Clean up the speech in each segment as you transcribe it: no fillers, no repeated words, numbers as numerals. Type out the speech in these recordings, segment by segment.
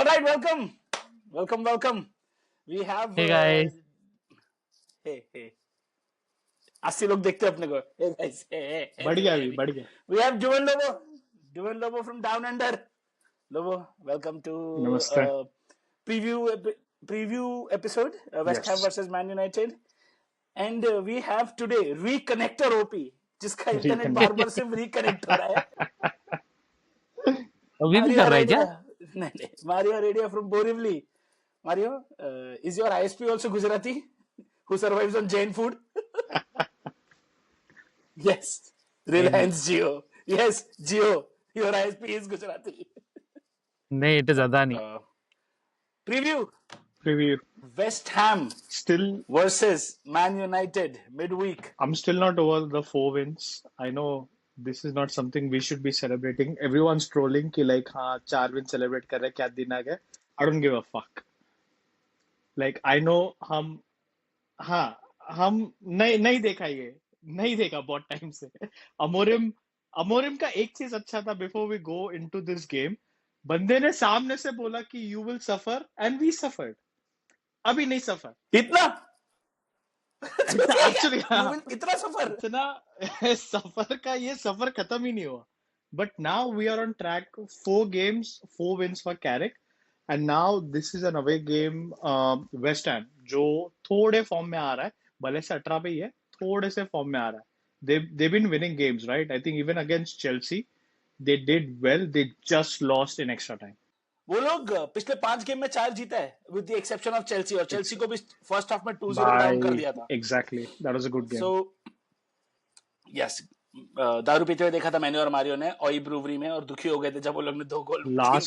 right, welcome. We have Hey guys, hey 80 लोग देखते हैं अपने को. Hey guys, बढ़ गया अभी बढ़ गया. We have Juven Lobo from Down Under. Lobo, welcome to नमस्ते. preview episode West Ham Yes. versus Man United, and we have today Reconnector OP, जिसका इंटरनेट बार बार सिर्फ रिकनेक्ट हो रहा है. अभी भी कर रहा है क्या? नहीं, Mario Radio from Borivali. Mario, is your ISP also Gujarati who survives on Jain food? Yes, Reliance Jio. Yes, Jio. Your ISP is Gujarati. नहीं, it is Adani. Preview. West Ham Still, versus Man United midweek. I'm still not over the 4 wins. I know this is not something we should be celebrating. Everyone's trolling कि like हाँ 4 wins celebrate कर रहे, क्या दिन आ गए. I don't give a fuck. Like I know हम नहीं देखा ये, नहीं देखा बहुत टाइम से. अमोरिम का एक चीज अच्छा था. Before we go into this game, बंदे ने सामने से बोला कि you will suffer and we suffered. अभी नहीं सफर इतना एक्चुअली इतना सफर इतना सफर का ये सफर खत्म ही नहीं हुआ. But now we are on track. 4 games, 4 wins for Carrick, and now this is an away game. West Ham जो थोड़े फॉर्म में आ रहा है, भले से 18 पे ही है, थोड़े से फॉर्म में आ रहा है. they've been winning games, right? I think even against Chelsea they did well. They just lost in extra time. वो लोग पिछले 5 गेम में 4 जीता है with the exception of Chelsea, और चेल्सी को भी फर्स्ट हाफ में 2-0 डाउन कर दिया था. Exactly, that was a good game. So yes, दारू पीते हुए देखा था मैंने और मारियो ने ओई ब्रूवरी में, और दुखी हो गए थे जब वो लोग ने 3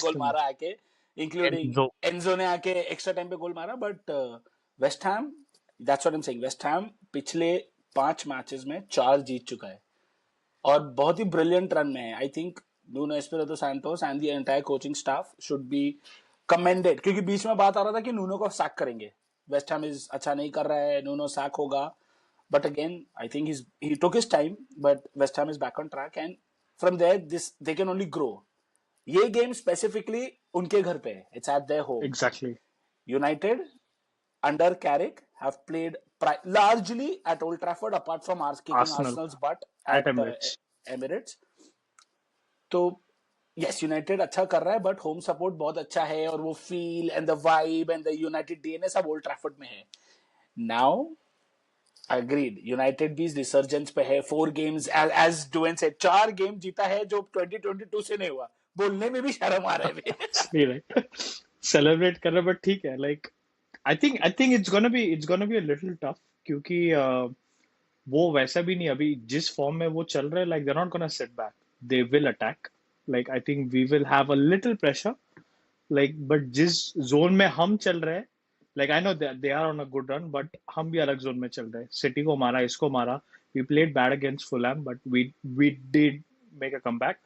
गोल मारा आके, इंक्लूडिंग एंजो ने आके एक्स्ट्रा टाइम पे गोल मारा. But West Ham, that's what I am saying, West Ham पिछले 5 मैचेस में 4 जीत चुका है और बहुत ही ब्रिलियंट रन में है. I think Nuno Espirito Santos and the entire coaching staff should be commended, क्योंकि बीच में बात आ रहा था कि नूनो को सैक करेंगे, वेस्ट हैम इज अच्छा नहीं कर रहा है, नूनो सैक होगा. But again I think he took his time, but West Ham is back on track, and from there they can only grow. ये गेम स्पेसिफिकली उनके घर पे है, it's at their home. Exactly. United under Carrick have played largely at Old Trafford, apart from kicking Arsenal's butt at Emirates. तो yes, United अच्छा कर रहा है, बट होम सपोर्ट बहुत अच्छा है, और वो feel and the vibe and the United DNA सब ओल्ड ट्रैफर्ड में है. नाउ अग्रीड, यूनाइटेड भी रिसर्जेंस पे है. 4 गेम्स, एज डुएन से 4 गेम जीता है जो 2022 से नहीं हुआ. बोलने में भी शर्म आ रहा है. सेलिब्रेट कर रहे, बट ठीक है. Like I think it's gonna be a little tough, क्योंकि वो वैसा भी नहीं अभी जिस फॉर्म में वो चल रहे हैं. Like they are not gonna sit back. They will attack. Like I think we will have a little pressure. Like, but जिस zone में हम चल रहे हैं, like I know that they are on a good run, but हम भी अलग zone में चल रहे हैं. City को मारा, इसको मारा. We played bad against Fulham, but we did make a comeback.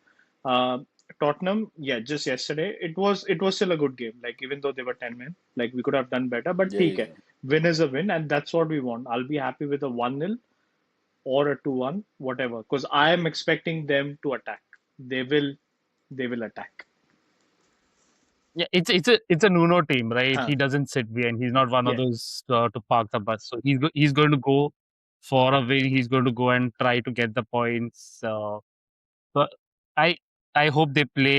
Tottenham, yeah, just yesterday, it was still a good game. Like even though they were 10 men, like we could have done better, but ठीक है. Win is a win, and that's what we want. I'll be happy with a 1-0. Or a 2-1, whatever, because I am expecting them to attack. They will attack. Yeah, it's a Nuno team, right? He doesn't sit behind. He's not one of those to park the bus. So he's going to go for a win. He's going to go and try to get the points. So I hope they play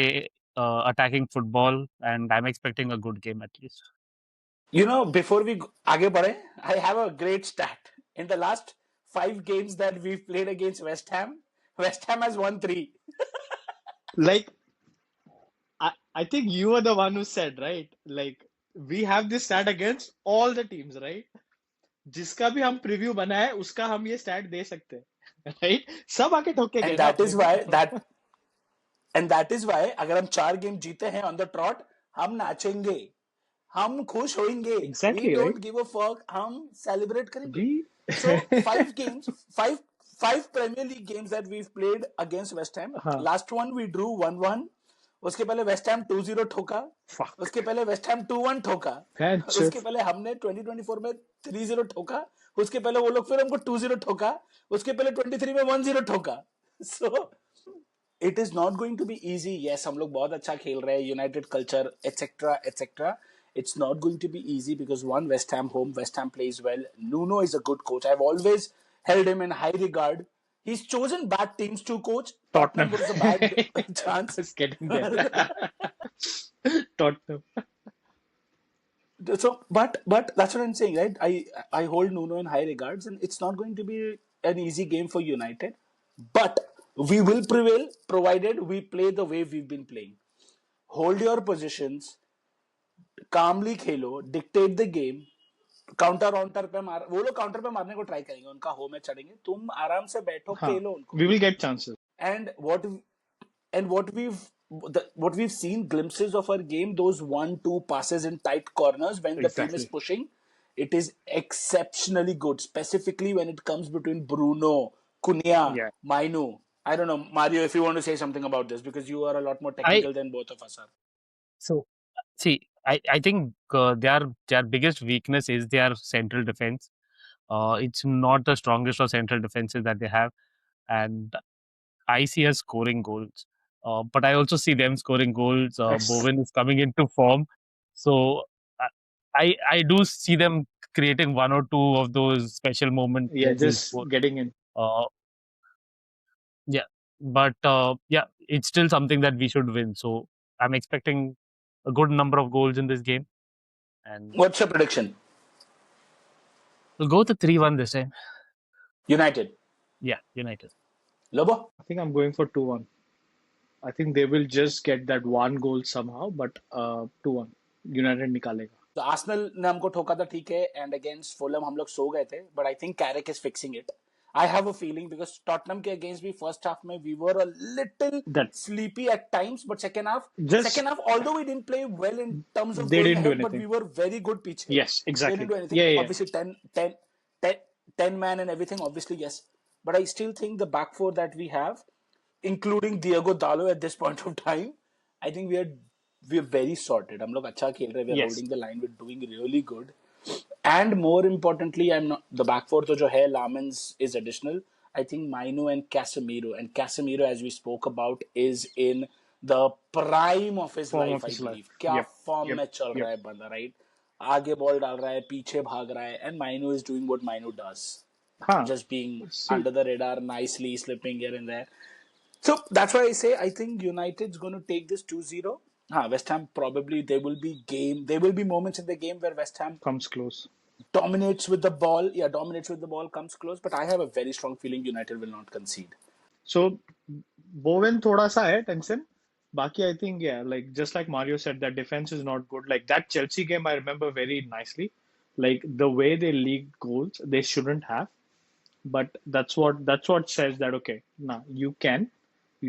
attacking football, and I'm expecting a good game at least. You know, before we आगे बढ़े, I have a great stat. In the last 5 games that we've played against West Ham has won 3. Like, I think you are the one who said, right? Like, we have this stat against all the teams, right? जिसका भी हम preview बना है उसका हम ये stat दे सकते हैं, right? सब आके ठोकेंगे. And that is why अगर हम 4 गेम जीते हैं ऑन द ट्रॉट, हम नाचेंगे, हम खुश होंगे. Exactly, we don't right? give a fuck, हम सेलिब्रेट करेंगे. So 5 games, 5 Premier League games that we've played against West Ham. Last one we drew 1-1. उसके पहले वेस्ट हैम 2-0 ठोका. उसके पहले वेस्ट हैम 2-1 ठोका. उसके पहले हमने 2024 में 3-0 ठोका. उसके पहले वो लोग फिर हमको 2-0 ठोका. उसके पहले 23 में 1-0 ठोका. So it is not going to be easy. Yes, हम लोग बहुत अच्छा खेल रहे हैं, United culture, etc., etc. It's not going to be easy because one, West Ham home, West Ham plays well. Nuno is a good coach. I've always held him in high regard. He's chosen bad teams to coach. Tottenham. Tottenham was a bad I chance. was getting there. Tottenham. So, but that's what I'm saying, right? I hold Nuno in high regards, and it's not going to be an easy game for United, but we will prevail provided we play the way we've been playing. Hold your positions, calmly Khelo, dictate the game. Counter पे मार, वो लोग counter पे मारने को try करेंगे, उनका home में चढ़ेंगे, तुम आराम से बैठो, खेलो उनको. We will get chances. And what we've seen glimpses of our game, those 1-2 passes in tight corners when the team is pushing, it is exceptionally good, specifically when it comes between Bruno, Cunha, Mainu. I don't know, Mario, if you want to say something about this, because you are a lot more technical than both of us are. So, see, I think their biggest weakness is their central defense. It's not the strongest of central defenses that they have, and I see us scoring goals. But I also see them scoring goals. Bowen is coming into form, so I do see them creating one or two of those special moments. Yeah, just getting in. Yeah, but yeah, it's still something that we should win. So I'm expecting a good number of goals in this game. And what's your prediction? We'll go to 3-1 this time. United. Yeah, United. Lobo? I think I'm going for 2-1. I think they will just get that one goal somehow, but 2-1. United निकालेगा. तो Arsenal ने हमको ठोका था, ठीक है, and against Fulham हम लोग सो गए थे, but I think Carrick is fixing it. I have a feeling because Tottenham के against भी first half में we were a little sleepy at times, but second half, although we didn't play well in terms of going ahead, but we were very good पीछे. Yes, exactly. They didn't do anything. Yeah. Obviously 10 man and everything, obviously yes. But I still think the back four that we have, including Diego Dallo at this point of time, I think we are very sorted. हम लोग अच्छा खेल रहे हैं. We are holding the line. We're doing really good. And more importantly, I'm not the back four. तो जो है, Lamens is additional. I think Mainu and Casemiro, as we spoke about, is in the prime of his life. I believe. क्या form में चल रहा है बंदा, right? आगे बॉल डाल रहा है, पीछे भाग रहा है, and Mainu is doing what Mainu does. Just being under the radar, nicely slipping here and there. So that's why I say I think United's going to take this 2-0. West Ham probably there will be moments in the game where West Ham comes close, dominates with the ball, comes close, but I have a very strong feeling United will not concede. So Bowen thoda sa hai tension. Baki, I think, like just like Mario said, that defense is not good. Like that Chelsea game, I remember very nicely. Like the way they leaked goals, they shouldn't have. But that's what says that okay, you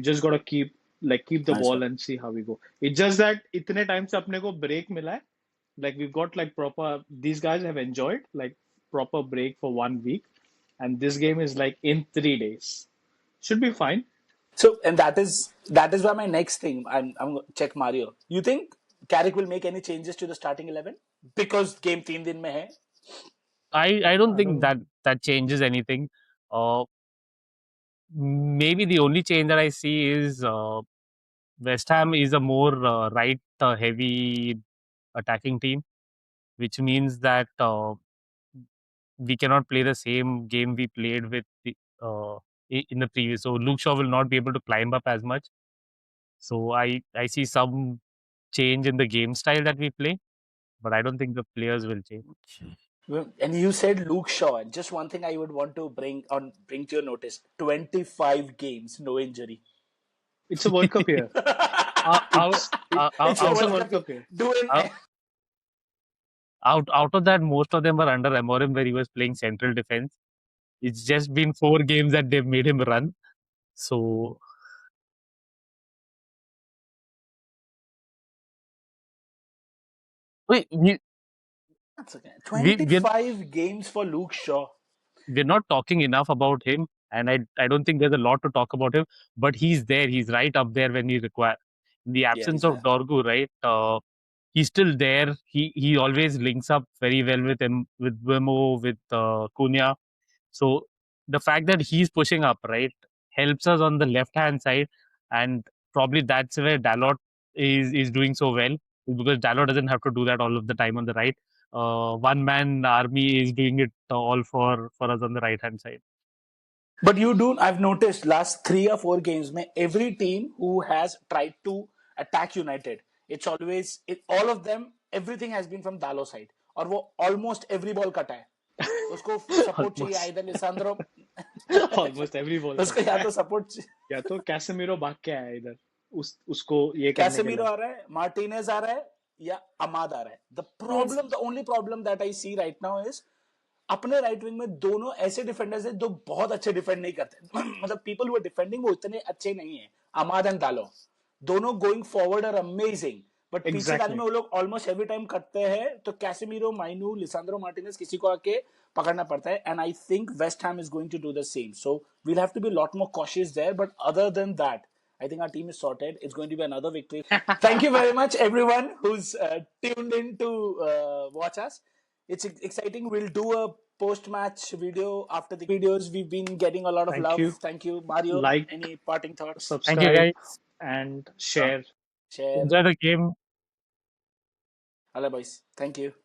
just gotta keep the ball and see how we go. It's just that itne time se apne ko break mila hai. Like we've got like proper, these guys have enjoyed like proper break for 1 week, and this game is like in 3 days. Should be fine. So, and that is why my next thing, I'm going to check Mario. You think Carrick will make any changes to the starting 11 because game 3 din mein hai? I don't think that changes anything. Maybe the only change that I see is West Ham is a more right heavy attacking team, which means that we cannot play the same game we played with in the previous. So Luke Shaw will not be able to climb up as much. So I see some change in the game style that we play, but I don't think the players will change. And you said Luke Shaw. Just one thing I would want to bring to your notice: 25 games, no injury. It's a World Cup year. It's a World Cup year. Out of that, most of them were under Amorim, where he was playing central defense. It's just been 4 games that they've made him run. So wait, that's okay. 25 games for Luke Shaw. We're not talking enough about him, and I don't think there's a lot to talk about him. But he's there. He's right up there when we require. In the absence of Dorgu, right? He's still there. He always links up very well with him, with Wemo, with Cunha. So the fact that he's pushing up, right, helps us on the left hand side. and probably that's where Dalot is doing so well, because Dalot doesn't have to do that all of the time on the right. One man army is doing it all for us on the right hand side. But I've noticed last 3 or 4 games, every team who has tried to attack United, it's always, all of them, everything has been from Dalot side. और वो almost every ball कटा है. उसको support चाहिए, either Lisandro. Almost every ball. उसको या तो support या तो कैसेमिरो भाग के आया इधर, उसको ये करने के कैसेमिरो आ रहा है, मार्टिनेज आ रहा है, या अमाद आ रहा है. The only problem that I see right now is अपने राइट विंग में दोनों ऐसे डिफेंडर्स हैं जो बहुत अच्छे डिफेंड नहीं करते. मतलब पीपल हु आर डिफेंडिंग वो इतने अच्छे नहीं है. अमाद एंड दालो दोनों going forward are amazing, but पीछे डालने में वो लोग ऑलमोस्ट एवरी टाइम करते हैं. तो कैसेमिरो, माइनू, लिसांड्रो मार्टिनेज किसी को आके पकड़ना पड़ता है. And I think West Ham is going to do the same. So we'll have to be lot more cautious there. But other than that, I think our team is sorted. It's going to be another victory. Thank you very much, everyone who's tuned in to watch us. It's exciting. We'll do a post-match video after the videos. We've been getting a lot of love. Thank you, Mario. Like, any parting thoughts? Subscribe, thank you, guys. And share. Enjoy the game. Hello, boys. Thank you.